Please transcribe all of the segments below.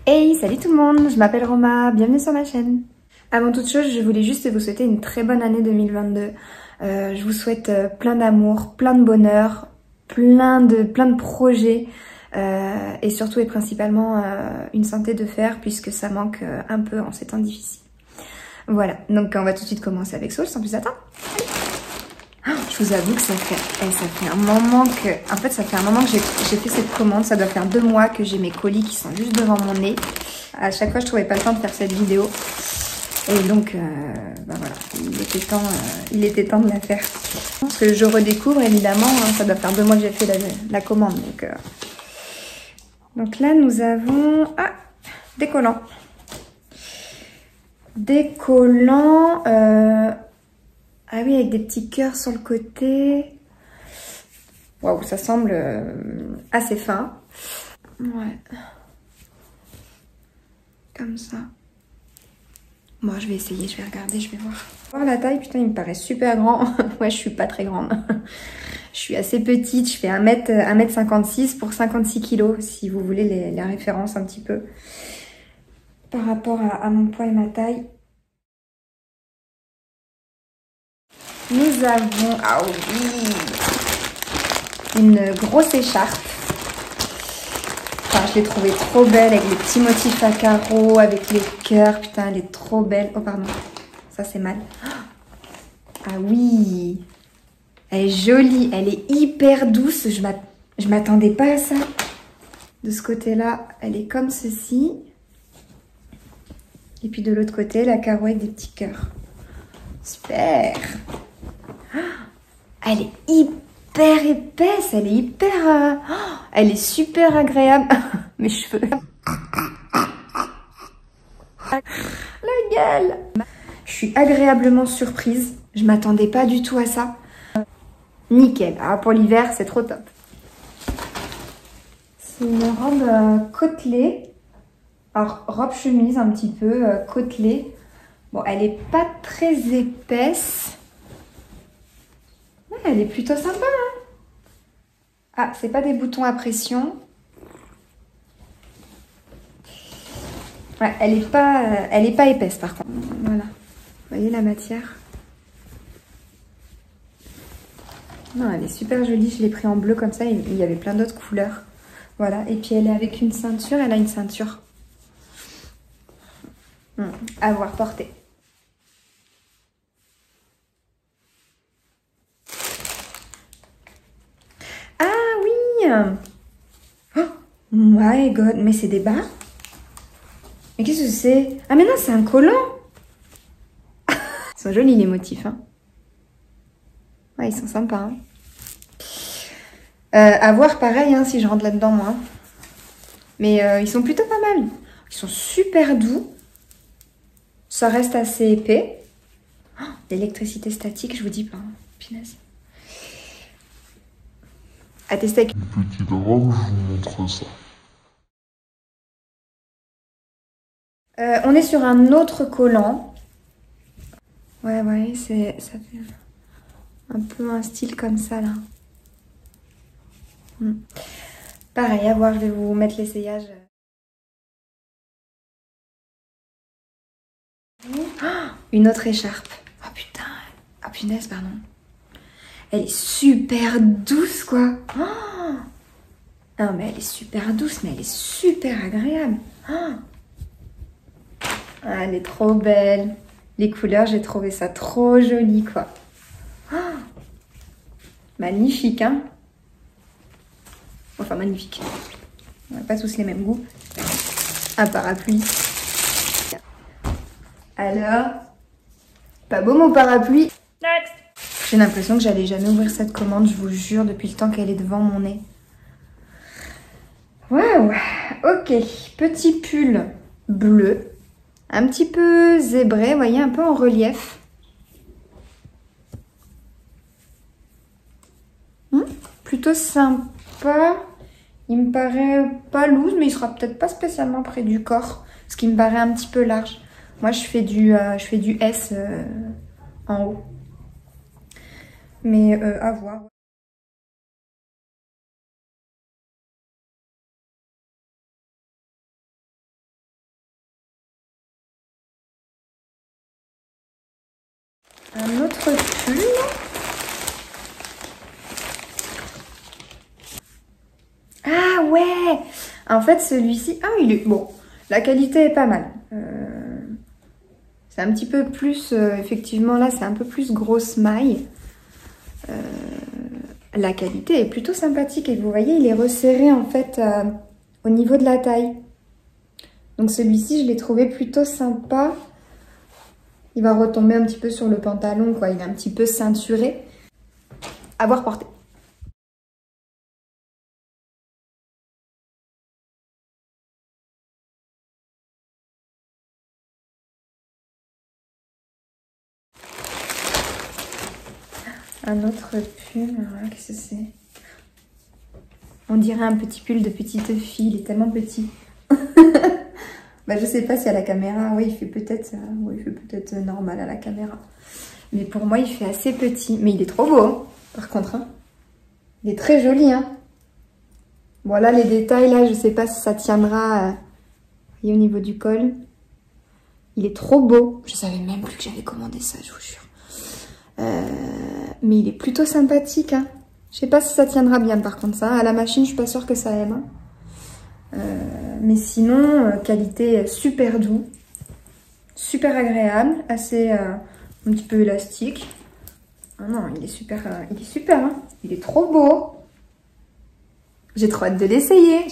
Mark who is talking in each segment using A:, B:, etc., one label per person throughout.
A: Hey, salut tout le monde, je m'appelle Roma, bienvenue sur ma chaîne. Avant toute chose, je voulais juste vous souhaiter une très bonne année 2022. Je vous souhaite plein d'amour, plein de bonheur, plein de projets et surtout et principalement une santé de fer puisque ça manque un peu en ces temps difficiles. Voilà, donc on va tout de suite commencer avec Soul sans plus attendre. Je vous avoue que ça fait un moment que... En fait, ça fait un moment que j'ai fait cette commande. Ça doit faire 2 mois que j'ai mes colis qui sont juste devant mon nez. À chaque fois, je trouvais pas le temps de faire cette vidéo. Et donc, bah voilà, il était temps de la faire. Parce que je redécouvre, évidemment, hein, ça doit faire 2 mois que j'ai fait la commande. Donc là, nous avons... Ah, des collants. Des collants... Ah oui, avec des petits cœurs sur le côté. Waouh, ça semble assez fin. Ouais. Comme ça. Bon, je vais essayer, je vais regarder, je vais voir. Voir la taille, putain, il me paraît super grand. Ouais, je suis pas très grande. Je suis assez petite, je fais 1m56 pour 56 kg, si vous voulez les références un petit peu. Par rapport à mon poids et ma taille. Nous avons, ah oui, une grosse écharpe. Enfin, je l'ai trouvée trop belle avec les petits motifs à carreaux, avec les cœurs. Putain, elle est trop belle. Oh, pardon. Ça, c'est mal. Ah oui. Elle est jolie. Elle est hyper douce. Je m'attendais pas à ça. De ce côté-là, elle est comme ceci. Et puis de l'autre côté, la carreau avec des petits cœurs. Super. Elle est hyper épaisse. Elle est hyper... elle est super agréable. Mes cheveux. La gueule. Je suis agréablement surprise. Je m'attendais pas du tout à ça. Nickel. Ah, pour l'hiver, c'est trop top. C'est une robe côtelée. Alors, robe chemise un petit peu côtelée. Bon, elle est pas très épaisse. Ouais, elle est plutôt sympa. Hein. Ah, c'est pas des boutons à pression. Ouais, elle est pas épaisse par contre. Voilà. Vous voyez la matière? Non, elle est super jolie. Je l'ai pris en bleu comme ça. Il y avait plein d'autres couleurs. Voilà. Et puis elle est avec une ceinture. Elle a une ceinture. À voir porter. Ah oui! Oh my god. Mais c'est des bas? Mais qu'est-ce que c'est? Ah mais non, c'est un collant! Ils sont jolis les motifs. Hein. Ouais, ils sont sympas. Hein. À voir pareil hein, si je rentre là-dedans moi. Mais ils sont plutôt pas mal. Ils sont super doux. Ça reste assez épais. Oh, l'électricité statique, je vous dis pas. Hein. Punaise. À tester avec...
B: Une petite robe, je vous montre ça.
A: On est sur un autre collant. Ouais, ça fait un peu un style comme ça là. Pareil, à voir, je vais vous mettre l'essayage. Oh, une autre écharpe. Oh putain, ah punaise, pardon. Elle est super douce quoi. Oh, non mais elle est super douce, mais elle est super agréable. Oh, elle est trop belle. Les couleurs, j'ai trouvé ça trop joli quoi. Oh, magnifique hein. Enfin magnifique. On n'a pas tous les mêmes goûts. Un parapluie. Alors, pas beau mon parapluie. Next. J'ai l'impression que j'allais jamais ouvrir cette commande, je vous jure, depuis le temps qu'elle est devant mon nez. Waouh. Ok, petit pull bleu. Un petit peu zébré, vous voyez, un peu en relief. Plutôt sympa. Il me paraît pas loose, mais il sera peut-être pas spécialement près du corps. Ce qui me paraît un petit peu large. Moi, je fais du S en haut. Mais à voir. Un autre pull. Ah ouais! En fait, celui-ci... Ah, il est... Bon, la qualité est pas mal. C'est un petit peu plus... effectivement, là, c'est un peu plus grosse maille. La qualité est plutôt sympathique. Et vous voyez, il est resserré, en fait, au niveau de la taille. Donc celui-ci, je l'ai trouvé plutôt sympa. Il va retomber un petit peu sur le pantalon, quoi. Il est un petit peu ceinturé. À voir porter. Un autre pull, qu'est-ce que c'est? On dirait un petit pull de petite fille, il est tellement petit. Bah, je sais pas si à la caméra, oui, il fait peut-être normal à la caméra. Mais pour moi, il fait assez petit. Mais il est trop beau, hein, par contre. Hein. Il est très joli. Hein. Voilà les détails, là, je sais pas si ça tiendra au niveau du col. Il est trop beau. Je savais même plus que j'avais commandé ça, je vous jure. Mais il est plutôt sympathique. Hein. Je sais pas si ça tiendra bien, par contre, ça. À la machine, je suis pas sûre que ça aime. Hein. Mais sinon, qualité super doux, super agréable, assez un petit peu élastique. Ah non, il est super, hein. Il est trop beau. J'ai trop hâte de l'essayer,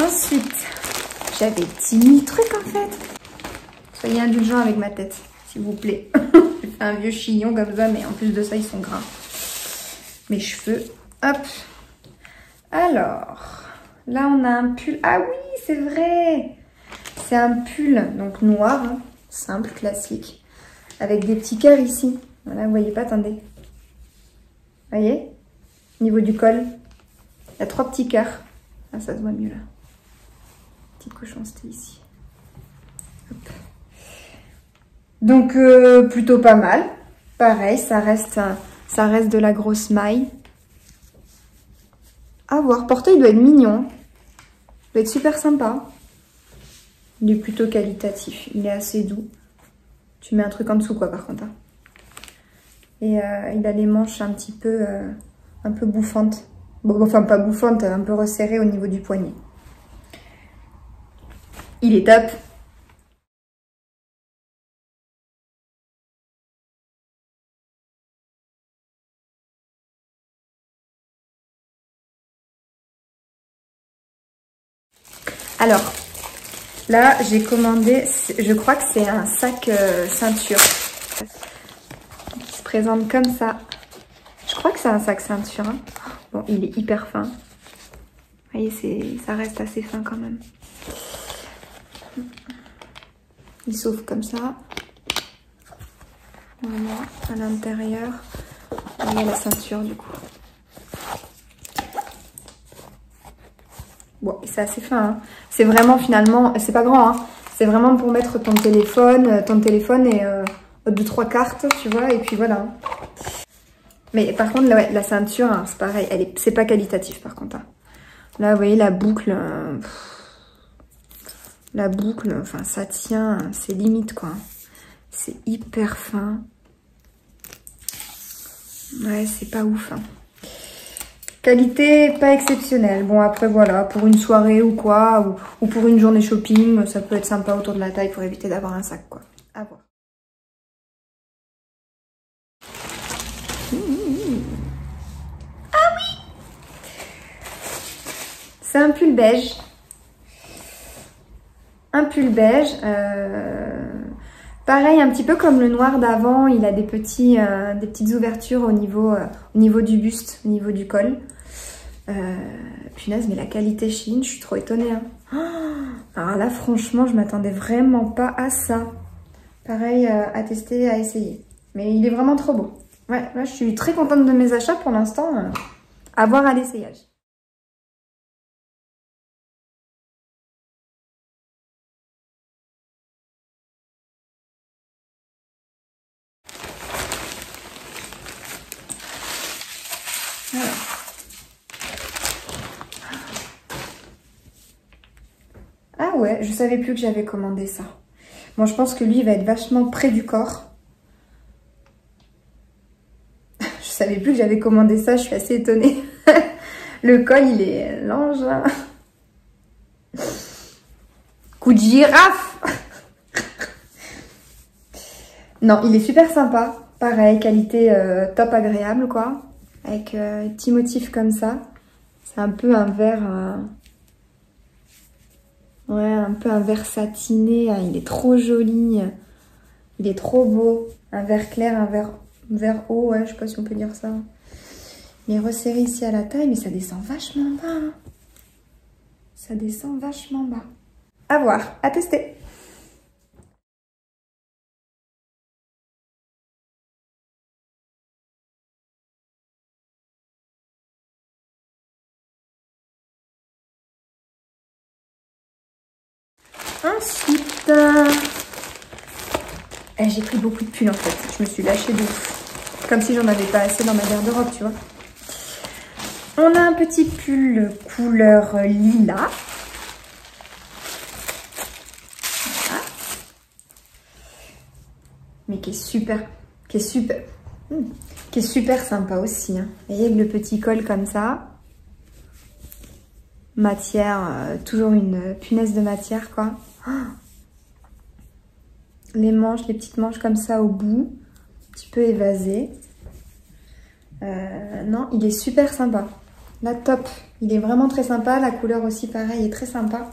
A: Ensuite, j'avais 10 000 trucs en fait. Soyez indulgents avec ma tête, s'il vous plaît. J'ai fait un vieux chignon comme ça, mais en plus de ça, ils sont gras. Mes cheveux, hop. Alors, là, on a un pull. Ah oui, c'est vrai. C'est un pull, donc noir, hein, simple, classique, avec des petits cœurs ici. Voilà, vous voyez pas, attendez. Vous voyez? Au niveau du col, il y a 3 petits cœurs. Ah, ça se voit mieux là. Petit cochon, c'était ici. Hop. Donc, plutôt pas mal. Pareil, ça reste de la grosse maille. À voir. Porter, il doit être mignon. Il doit être super sympa. Il est plutôt qualitatif. Il est assez doux. Tu mets un truc en dessous, quoi, par contre. Hein. Et il a les manches un petit peu, un peu bouffantes. Bon, enfin, pas bouffantes, un peu resserrées au niveau du poignet. Il est top. Alors, là, j'ai commandé, je crois que c'est un sac ceinture. Qui se présente comme ça. Je crois que c'est un sac ceinture. Hein. Bon, il est hyper fin. Vous voyez, ça reste assez fin quand même. Il s'ouvre comme ça. Voilà, à l'intérieur. Il y a la ceinture du coup. Bon, c'est assez fin. Hein. C'est vraiment finalement, c'est pas grand. Hein. C'est vraiment pour mettre ton téléphone et 2-3 cartes, tu vois, et puis voilà. Mais par contre, la ceinture, hein, c'est pareil, c'est pas qualitatif par contre. Hein. Là, vous voyez la boucle, enfin ça tient, c'est limite quoi. C'est hyper fin. Ouais, c'est pas ouf. Hein. Qualité pas exceptionnelle. Bon après voilà, pour une soirée ou quoi, ou pour une journée shopping, ça peut être sympa autour de la taille pour éviter d'avoir un sac quoi. À voir. Ah oui! C'est un pull beige. Un pull beige. Pareil, un petit peu comme le noir d'avant, il a des petites ouvertures au niveau du buste, au niveau du col. Punaise, mais la qualité Shein, je suis trop étonnée. Hein. Alors là, franchement, je m'attendais vraiment pas à ça. Pareil, à tester, à essayer. Mais il est vraiment trop beau. Ouais, là, je suis très contente de mes achats pour l'instant. À voir à l'essayage. ouais, je savais plus que j'avais commandé ça. Bon, je pense que lui, il va être vachement près du corps. Je savais plus que j'avais commandé ça, je suis assez étonnée. Le col, il est l'ange. Coup de girafe. Non, il est super sympa. Pareil, qualité top agréable, quoi. Avec petits motifs comme ça. C'est un peu un vert... Ouais, un peu un vert satiné. Il est trop joli. Il est trop beau. Un vert clair, un vert haut. Ouais, je sais pas si on peut dire ça. Il est resserré ici à la taille, mais ça descend vachement bas. Hein. Ça descend vachement bas. À voir, à tester. Ensuite, j'ai pris beaucoup de pulls en fait. Je me suis lâchée de ouf. Comme si j'en avais pas assez dans ma garde-robe, tu vois. On a un petit pull couleur lilas. Voilà. Mais qui est super sympa aussi. Hein. Vous voyez, avec le petit col comme ça. Matière, toujours une punaise de matière, quoi. Oh, les manches, les petites manches comme ça au bout. Un petit peu évasées. Non, il est super sympa. Là, top. Il est vraiment très sympa. La couleur aussi, pareil, est très sympa.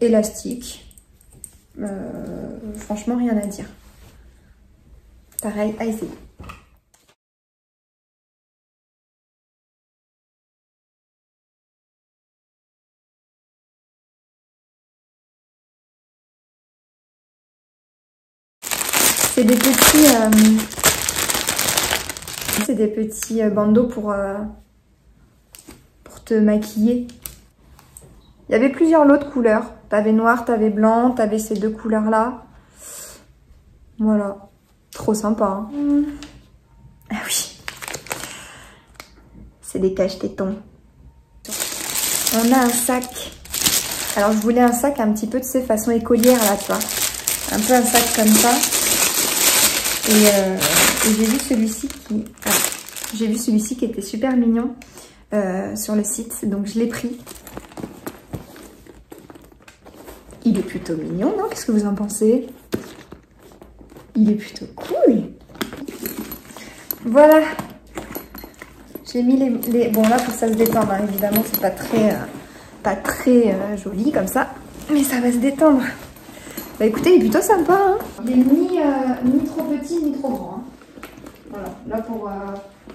A: Élastique. Franchement, rien à dire. Pareil, à essayer. C'est des petits bandeaux pour te maquiller. Il y avait plusieurs lots de couleurs. T'avais noir, t'avais blanc, t'avais ces deux couleurs-là. Voilà. Trop sympa. Hein. Ah oui. C'est des cache-tétons. On a un sac. Alors, je voulais un sac un petit peu de ces façons écolières, là, tu vois. Un peu un sac comme ça. Et j'ai vu celui-ci qui était super mignon sur le site, donc je l'ai pris. Il est plutôt mignon, non? Qu'est-ce que vous en pensez? Il est plutôt cool. Voilà. J'ai mis les... Bon, là, faut que ça se détende, hein. Évidemment, c'est pas très joli comme ça, mais ça va se détendre. Bah écoutez, il est plutôt sympa, hein. Il est ni trop petit ni trop grand. Hein. Voilà, là pour...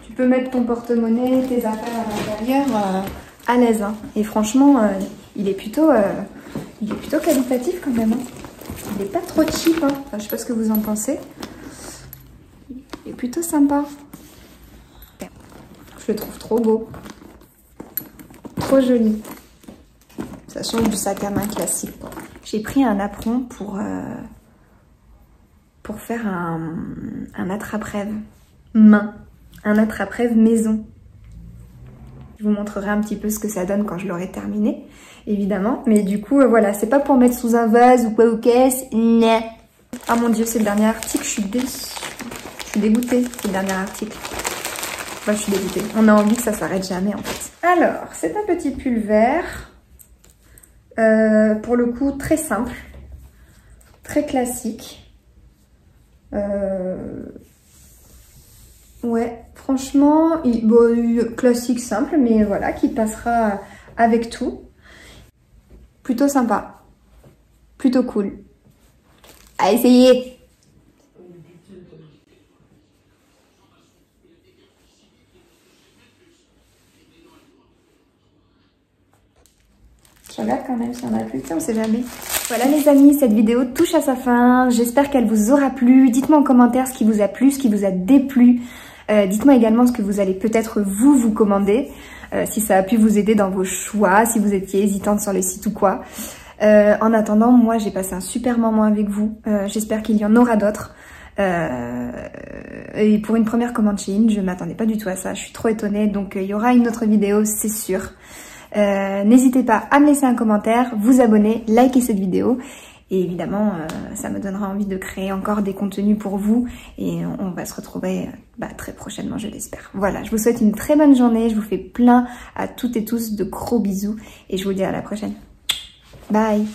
A: tu peux mettre ton porte-monnaie, tes affaires à l'intérieur à l'aise. Hein. Et franchement, il est plutôt qualitatif quand même. Hein. Il est pas trop cheap. Hein. Enfin, je sais pas ce que vous en pensez. Il est plutôt sympa. Je le trouve trop beau. Trop joli. Ça change du sac à main classique. J'ai pris un apron pour faire un attrape-rêve main. Un attrape-rêve maison. Je vous montrerai un petit peu ce que ça donne quand je l'aurai terminé, évidemment. Mais du coup, voilà, c'est pas pour mettre sous un vase ou quoi ou qu'est-ce. Ah mon dieu, c'est le dernier article, je suis dégoûtée, c'est le dernier article. Enfin, je suis dégoûtée. On a envie que ça s'arrête jamais, en fait. Alors, c'est un petit pull vert. Pour le coup, très simple. Très classique. Ouais, franchement, classique, simple, mais voilà, qui passera avec tout. Plutôt sympa. Plutôt cool. À essayer! Je regarde quand même si on a plus, on sait jamais. Voilà les amis, cette vidéo touche à sa fin. J'espère qu'elle vous aura plu. Dites-moi en commentaire ce qui vous a plu, ce qui vous a déplu. Dites-moi également ce que vous allez peut-être vous commander. Si ça a pu vous aider dans vos choix, si vous étiez hésitante sur le site ou quoi. En attendant, moi j'ai passé un super moment avec vous. J'espère qu'il y en aura d'autres. Et pour une première commande Shein, je m'attendais pas du tout à ça. Je suis trop étonnée. Donc il y aura une autre vidéo, c'est sûr. N'hésitez pas à me laisser un commentaire, vous abonner, liker cette vidéo. Et évidemment, ça me donnera envie de créer encore des contenus pour vous. Et on va se retrouver très prochainement, je l'espère. Voilà, je vous souhaite une très bonne journée. Je vous fais plein à toutes et tous de gros bisous. Et je vous dis à la prochaine. Bye.